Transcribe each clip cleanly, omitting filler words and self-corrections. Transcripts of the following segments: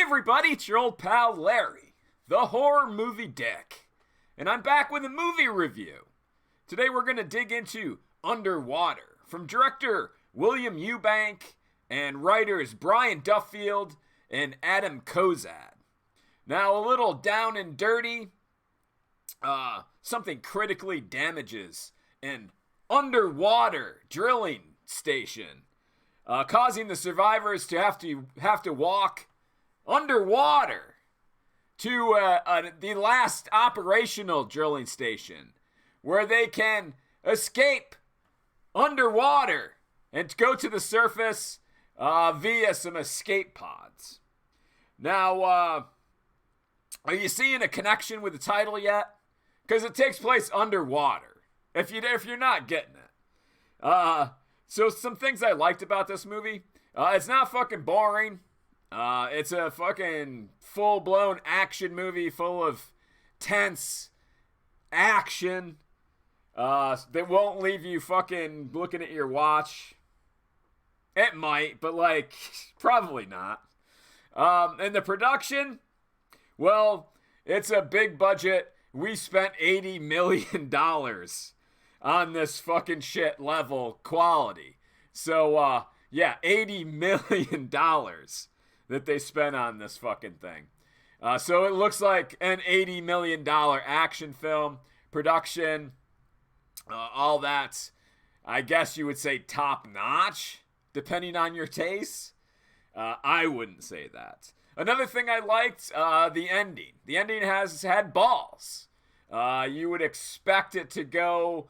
everybody, it's your old pal Larry, the horror movie dick. And I'm back with a movie review. Today we're going to dig into Underwater from director William Eubank and writers Brian Duffield and Adam Kozad. Now a little down and dirty, something critically damages an underwater drilling station, causing the survivors to have to walk underwater to the last operational drilling station, where they can escape underwater and go to the surface via some escape pods. Now, are you seeing a connection with the title yet? Because it takes place underwater. If you're not getting it, so some things I liked about this movie. It's not fucking boring. It's a fucking full-blown action movie full of tense action that won't leave you fucking looking at your watch. It might, but like, probably not. And the production, well, it's a big budget. We spent $80 million on this fucking shit level quality. So, yeah, $80 million that they spent on this fucking thing. So it looks like an $80 million action film production. All that, I guess you would say top notch, depending on your taste. I wouldn't say that. Another thing I liked, the ending. The ending had balls. You would expect it to go,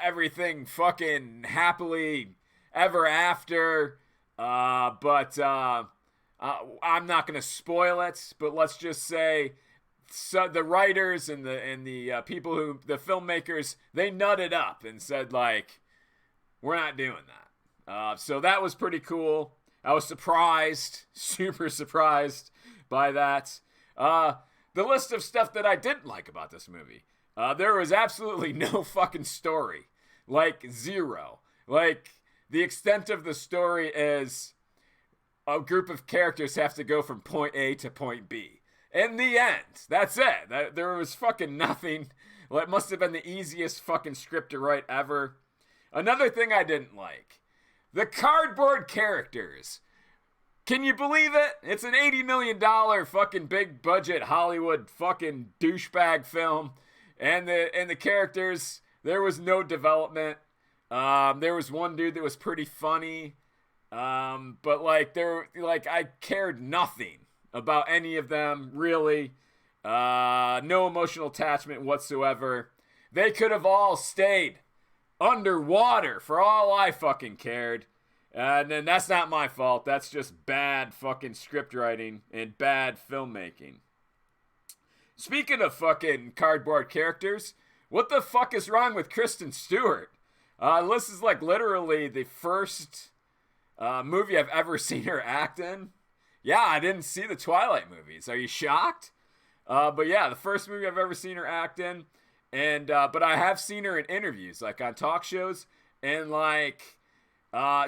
everything fucking happily ever after. But I'm not going to spoil it, but let's just say the writers and the people the filmmakers, they nutted up and said, like, we're not doing that. So that was pretty cool. I was surprised, super surprised by that. The list of stuff that I didn't like about this movie. There was absolutely no fucking story. Like, zero. Like, the extent of the story is a group of characters have to go from point A to point B. In the end, that's it. There was fucking nothing. Well, it must have been the easiest fucking script to write ever. Another thing I didn't like. The cardboard characters. Can you believe it? It's an $80 million fucking big budget Hollywood fucking douchebag film. And the characters, there was no development. There was one dude that was pretty funny. But I cared nothing about any of them, really. No emotional attachment whatsoever. They could have all stayed underwater for all I fucking cared. And then that's not my fault. That's just bad fucking script writing and bad filmmaking. Speaking of fucking cardboard characters, what the fuck is wrong with Kristen Stewart? This is like literally the first movie I've ever seen her act in. Yeah, I didn't see the Twilight movies. Are you shocked? But yeah, the first movie I've ever seen her act in. And but I have seen her in interviews, like on talk shows, and like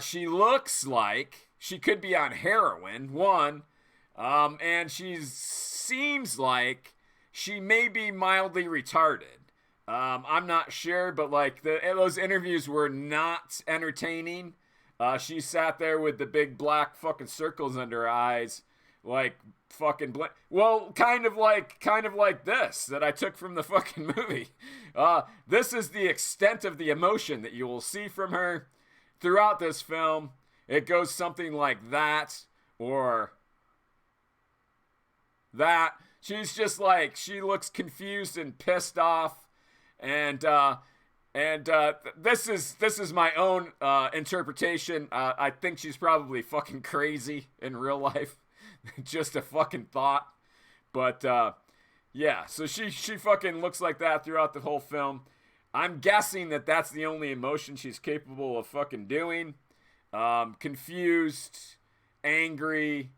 she looks like she could be on heroin, one, and she seems like she may be mildly retarded. I'm not sure, but like those interviews were not entertaining. She sat there with the big black fucking circles under her eyes, like fucking well, kind of like this that I took from the fucking movie. This is the extent of the emotion that you will see from her throughout this film. It goes something like that, or that. She's just like, she looks confused and pissed off, and this is my own interpretation. I think she's probably fucking crazy in real life. Just a fucking thought. But yeah, so she fucking looks like that throughout the whole film. I'm guessing that that's the only emotion she's capable of fucking doing. Confused, angry,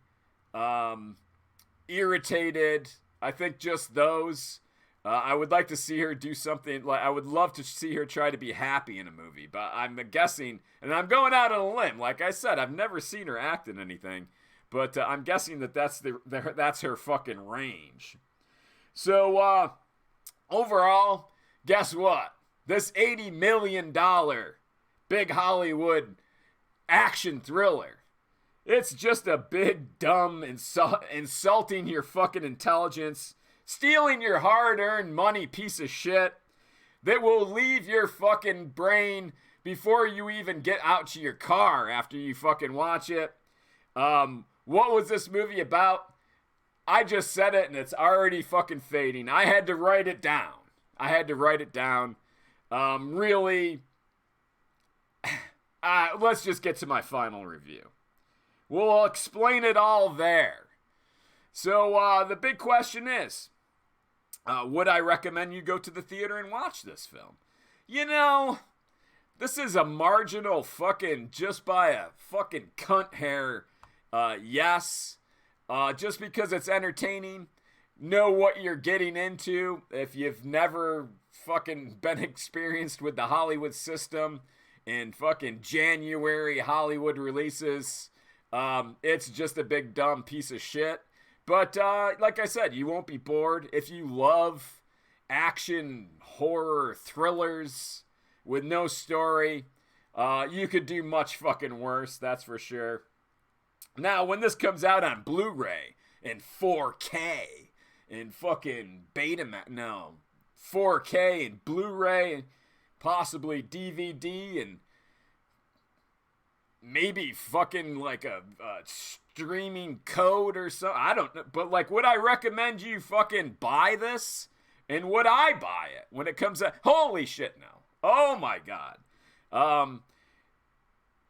irritated. I think just those. I would like to see her do something, like I would love to see her try to be happy in a movie, but I'm guessing, and I'm going out on a limb, like I said, I've never seen her act in anything, but I'm guessing that's her fucking range. So overall, guess what? This $80 million big Hollywood action thriller, it's just a big, dumb, insulting your fucking intelligence, stealing your hard-earned money piece of shit that will leave your fucking brain before you even get out to your car after you fucking watch it. What was this movie about? I just said it and it's already fucking fading. I had to write it down. Really, let's just get to my final review. We'll explain it all there. So the big question is, would I recommend you go to the theater and watch this film? You know, this is a marginal fucking, just by a fucking cunt hair, yes. Just because it's entertaining, know what you're getting into. If you've never fucking been experienced with the Hollywood system and fucking January Hollywood releases, it's just a big dumb piece of shit. But like I said, you won't be bored. If you love action, horror, thrillers with no story, you could do much fucking worse, that's for sure. Now, when this comes out on Blu-ray and 4K and fucking Betamax, no, 4K and Blu-ray and possibly DVD and maybe fucking like a streaming code or something. I don't know. But like, would I recommend you fucking buy this? And would I buy it when it comes out? Holy shit, no. Oh my God.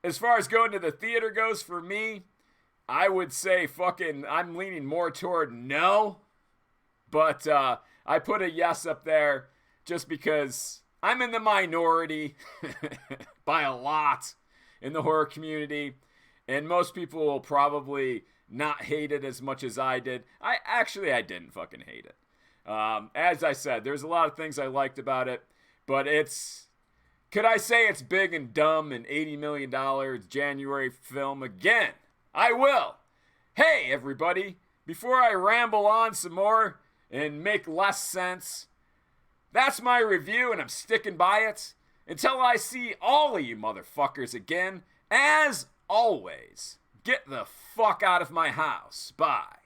As far as going to the theater goes for me, I would say fucking, I'm leaning more toward no. But I put a yes up there just because I'm in the minority by a lot in the horror community. And most people will probably not hate it as much as I did. I didn't fucking hate it. As I said, there's a lot of things I liked about it. But could I say it's big and dumb and $80 million January film again? I will. Hey, everybody, before I ramble on some more and make less sense, that's my review and I'm sticking by it until I see all of you motherfuckers again. As always, get the fuck out of my house. Bye.